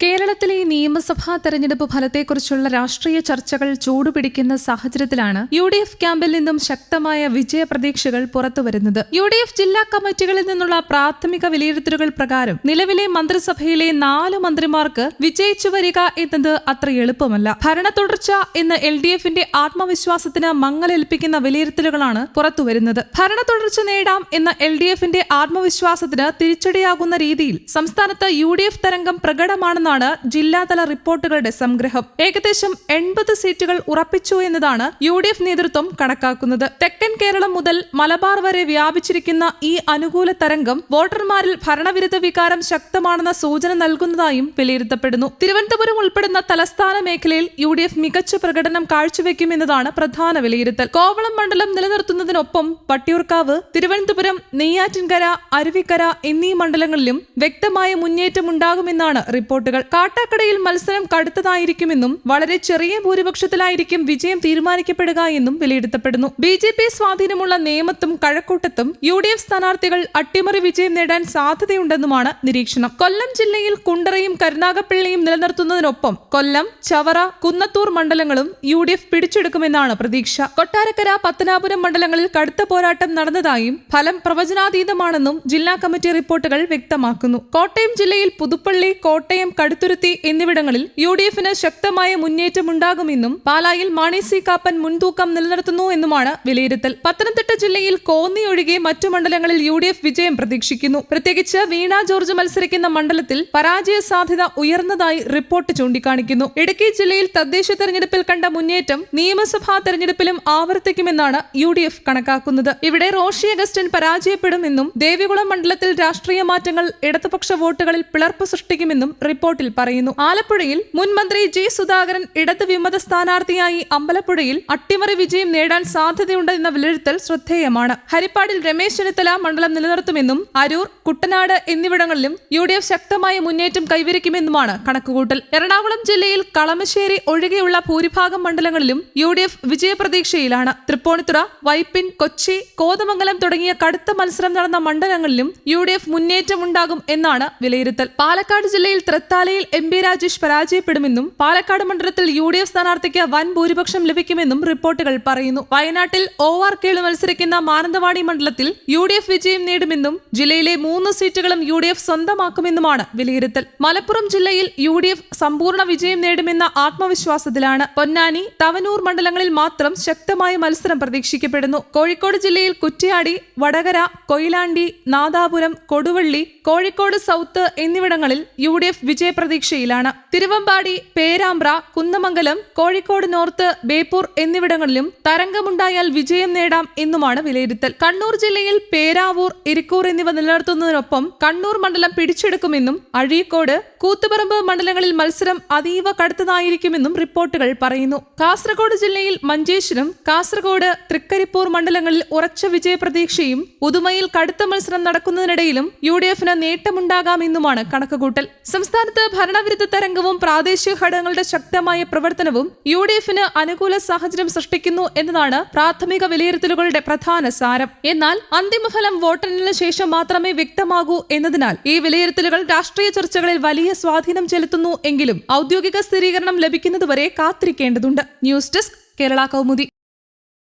കേരളത്തിലെ നിയമസഭാ തെരഞ്ഞെടുപ്പ് ഫലത്തെക്കുറിച്ചുള്ള രാഷ്ട്രീയ ചർച്ചകൾ ചൂടുപിടിക്കുന്ന സാഹചര്യത്തിലാണ് യു.ഡി.എഫ് ക്യാമ്പിൽ നിന്നും ശക്തമായ വിജയപ്രതീക്ഷകൾ പുറത്തുവരുന്നത്. യു.ഡി.എഫ് ജില്ലാ കമ്മിറ്റികളിൽ നിന്നുള്ള പ്രാഥമിക വിലയിരുത്തലുകൾ പ്രകാരം നിലവിലെ മന്ത്രിസഭയിലെ 4 മന്ത്രിമാർക്ക് വിജയിച്ചു വരിക എന്നത് അത്ര എളുപ്പമല്ല. ഭരണ തുടർച്ച എന്ന എൽ.ഡി.എഫിന്റെ ആത്മവിശ്വാസത്തിന് മങ്ങലേൽപ്പിക്കുന്ന വിലയിരുത്തലുകളാണ് പുറത്തുവരുന്നത്. ഭരണ തുടർച്ച നേടാം എന്ന എൽ.ഡി.എഫിന്റെ ആത്മവിശ്വാസത്തിന് തിരിച്ചടിയാകുന്ന രീതിയിൽ സംസ്ഥാനത്ത് യു.ഡി.എഫ് തരംഗം പ്രകടമാണെന്ന് ജില്ലാതല റിപ്പോർട്ടുകളുടെ സംഗ്രഹം. ഏകദേശം 80 സീറ്റുകൾ ഉറപ്പിച്ചു എന്നതാണ് യു.ഡി.എഫ് നേതൃത്വം കണക്കാക്കുന്നത്. തെക്കൻ കേരളം മുതൽ മലബാർ വരെ വ്യാപിച്ചിരിക്കുന്ന ഈ അനുകൂല തരംഗം വോട്ടർമാരിൽ ഭരണവിരുദ്ധ വികാരം ശക്തമാണെന്ന സൂചന നൽകുന്നതായും വിലയിരുത്തപ്പെടുന്നു. തിരുവനന്തപുരം ഉൾപ്പെടുന്ന തലസ്ഥാന മേഖലയിൽ യു.ഡി.എഫ് മികച്ച പ്രകടനം കാഴ്ചവെക്കുമെന്നതാണ് പ്രധാന വിലയിരുത്തൽ. കോവളം മണ്ഡലം നിലനിർത്തുന്നതിനൊപ്പം വട്ടിയൂർക്കാവ്, തിരുവനന്തപുരം, നെയ്യാറ്റിൻകര, അരുവിക്കര എന്നീ മണ്ഡലങ്ങളിലും വ്യക്തമായ മുന്നേറ്റമുണ്ടാകുമെന്നാണ് റിപ്പോർട്ടുകൾ. കാട്ടാക്കടയിൽ മത്സരം കടുത്തതായിരിക്കുമെന്നും വളരെ ചെറിയ ഭൂരിപക്ഷത്തിലായിരിക്കും വിജയം തീരുമാനിക്കപ്പെടുക എന്നും വിലയിരുത്തപ്പെടുന്നു. ബി.ജെ.പി സ്വാധീനമുള്ള നേമത്തും കഴക്കൂട്ടത്തും യു.ഡി.എഫ് സ്ഥാനാർത്ഥികൾ അട്ടിമറി വിജയം നേടാൻ സാധ്യതയുണ്ടെന്നുമാണ് നിരീക്ഷണം. കൊല്ലം ജില്ലയിൽ കുണ്ടറയും കരുനാഗപ്പള്ളിയും നിലനിർത്തുന്നതിനൊപ്പം കൊല്ലം, ചവറ, കുന്നത്തൂർ മണ്ഡലങ്ങളും യു.ഡി.എഫ് പിടിച്ചെടുക്കുമെന്നാണ് പ്രതീക്ഷ. കൊട്ടാരക്കര, പത്തനാപുരം മണ്ഡലങ്ങളിൽ കടുത്ത പോരാട്ടം നടന്നതായും ഫലം പ്രവചനാതീതമാണെന്നും ജില്ലാ കമ്മിറ്റി റിപ്പോർട്ടുകൾ വ്യക്തമാക്കുന്നു. കോട്ടയം ജില്ലയിൽ പുതുപ്പള്ളി, കോട്ടയം, കടുത്തുരുത്തി എന്നിവിടങ്ങളിൽ യു.ഡി.എഫിന് ശക്തമായ മുന്നേറ്റമുണ്ടാകുമെന്നും പാലായിൽ മാണി സി കാപ്പൻ മുൻതൂക്കം നിലനിർത്തുന്നു എന്നുമാണ് വിലയിരുത്തൽ. പത്തനംതിട്ട ജില്ലയിൽ കോന്നി ഒഴികെ മറ്റു മണ്ഡലങ്ങളിൽ യു.ഡി.എഫ് വിജയം പ്രതീക്ഷിക്കുന്നു. പ്രത്യേകിച്ച് വീണ ജോർജ് മത്സരിക്കുന്ന മണ്ഡലത്തിൽ പരാജയ സാധ്യത ഉയർന്നതായി റിപ്പോർട്ട് ചൂണ്ടിക്കാണിക്കുന്നു. ഇടുക്കി ജില്ലയിൽ തദ്ദേശ തെരഞ്ഞെടുപ്പിൽ കണ്ട മുന്നേറ്റം നിയമസഭാ തെരഞ്ഞെടുപ്പിലും ആവർത്തിക്കുമെന്നാണ് യു.ഡി.എഫ് കണക്കാക്കുന്നത്. ഇവിടെ റോഷി അഗസ്റ്റിൻ പരാജയപ്പെടുമെന്നും ദേവികുളം മണ്ഡലത്തിൽ രാഷ്ട്രീയ മാറ്റങ്ങൾ ഇടതുപക്ഷ വോട്ടുകളിൽ പിളർപ്പ് സൃഷ്ടിക്കുമെന്നും റിപ്പോർട്ടിൽ പറയുന്നു. ആലപ്പുഴയിൽ മുൻ മന്ത്രി ജി സുധാകരൻ ഇടത് വിമത സ്ഥാനാർത്ഥിയായി അമ്പലപ്പുഴയിൽ അട്ടിമറി വിജയം നേടാൻ സാധ്യതയുണ്ട് എന്ന വിലയിരുത്തൽ ശ്രദ്ധേയമാണ്. ഹരിപ്പാടിൽ രമേശ് ചെന്നിത്തല മണ്ഡലം നിലനിർത്തുമെന്നും അരൂർ, കുട്ടനാട് എന്നിവിടങ്ങളിലും യു.ഡി.എഫ് ശക്തമായ മുന്നേറ്റം കൈവരിക്കുമെന്നുമാണ് കണക്കുകൂട്ടൽ. എറണാകുളം ജില്ലയിൽ കളമശ്ശേരി ഒഴികെയുള്ള ഭൂരിഭാഗം മണ്ഡലങ്ങളിലും യു.ഡി.എഫ് വിജയപ്രതീക്ഷയിലാണ്. തൃപ്പൂണിത്തുറ, വൈപ്പിൻ, കൊച്ചി, കോതമംഗലം തുടങ്ങിയ കടുത്ത മത്സരം നടന്ന മണ്ഡലങ്ങളിലും യു.ഡി.എഫ് മുന്നേറ്റമുണ്ടാകും എന്നാണ് വിലയിരുത്തൽ. പാലക്കാട് ജില്ലയിൽ തൃത്താലയിൽ എം.പി. രാജേഷ് പരാജയപ്പെടുമെന്നും പാലക്കാട് മണ്ഡലത്തിൽ യു.ഡി.എഫ് സ്ഥാനാർത്ഥിക്ക് വൻ ഭൂരിപക്ഷം ലഭിക്കുമെന്നും റിപ്പോർട്ടുകൾ പറയുന്നു. വയനാട്ടിൽ ഒ.ആർ. കേളു മത്സരിക്കുന്ന മാനന്തവാടി മണ്ഡലത്തിൽ യു.ഡി.എഫ് വിജയം നേടുമെന്നും ജില്ലയിലെ 3 സീറ്റുകളും യു.ഡി.എഫ് സ്വന്തമാക്കുമെന്നുമാണ് വിലയിരുത്തൽ. മലപ്പുറം ജില്ലയിൽ യു.ഡി.എഫ് സമ്പൂർണ്ണ വിജയം നേടുമെന്ന ആത്മവിശ്വാസത്തിലാണ്. പൊന്നാനി, തവനൂർ മണ്ഡലങ്ങളിൽ മാത്രം ശക്തമായ മത്സരം പ്രതീക്ഷിക്കപ്പെടുന്നു. കോഴിക്കോട് ജില്ലയിൽ കുറ്റ്യാടി, വടകര, കൊയിലാണ്ടി, നാദാപുരം, കൊടുവള്ളി, കോഴിക്കോട് സൗത്ത് എന്നിവിടങ്ങളിൽ യു.ഡി.എഫ് വിജയപ്രതീക്ഷയിലാണ്. തിരുവമ്പാടി, പേരാമ്പ്ര, കുന്നമംഗലം, കോഴിക്കോട് നോർത്ത്, ബേപ്പൂർ എന്നിവിടങ്ങളിലും തരംഗമുണ്ടായാൽ വിജയം നേടാം എന്നുമാണ് വിലയിരുത്തൽ. കണ്ണൂർ ജില്ലയിൽ പേരാവൂർ, ഇരിക്കൂർ എന്നിവ നിലനിർത്തുന്നതിനൊപ്പം കണ്ണൂർ മണ്ഡലം പിടിച്ചെടുക്കുമെന്നും അഴീക്കോട്, കൂത്തുപറമ്പ് മണ്ഡലങ്ങളിൽ മത്സരം അതീവ കടുത്തതായിരിക്കുമെന്നും റിപ്പോർട്ടുകൾ പറയുന്നു. കാസർഗോഡ് ജില്ലയിൽ മഞ്ചേശ്വരം, കാസർഗോഡ്, തൃക്കരിപ്പൂർ മണ്ഡലങ്ങളിൽ ഉറച്ച വിജയപ്രതീക്ഷയും ഉദുമയിൽ കടുത്ത മത്സരം നടക്കുന്നതിനിടയിലും യു.ഡി.എഫിന് നേട്ടമുണ്ടാകാമെന്നുമാണ് കണക്കുകൂട്ടൽ. സംസ്ഥാനത്ത് ഭരണവിരുദ്ധ തരംഗവും പ്രാദേശിക ഘടകങ്ങളുടെ ശക്തമായ പ്രവർത്തനവും യു.ഡി.എഫിന് അനുകൂല സാഹചര്യം സൃഷ്ടിക്കുന്നു എന്നതാണ് പ്രാഥമിക വിലയിരുത്തലുകളുടെ പ്രധാന സാരം. എന്നാൽ അന്തിമഫലം വോട്ടെണ്ണലിന് ശേഷം മാത്രമേ വ്യക്തമാകൂ എന്നതിനാൽ ഈ വിലയിരുത്തലുകൾ രാഷ്ട്രീയ ചർച്ചകളിൽ വലിയ സ്വാധീനം ചെലുത്തുന്നു എങ്കിലും ഔദ്യോഗിക സ്ഥിരീകരണം ലഭിക്കുന്നതുവരെ കാത്തിരിക്കേണ്ടതുണ്ട്. News desk, Kerala Kaumudi.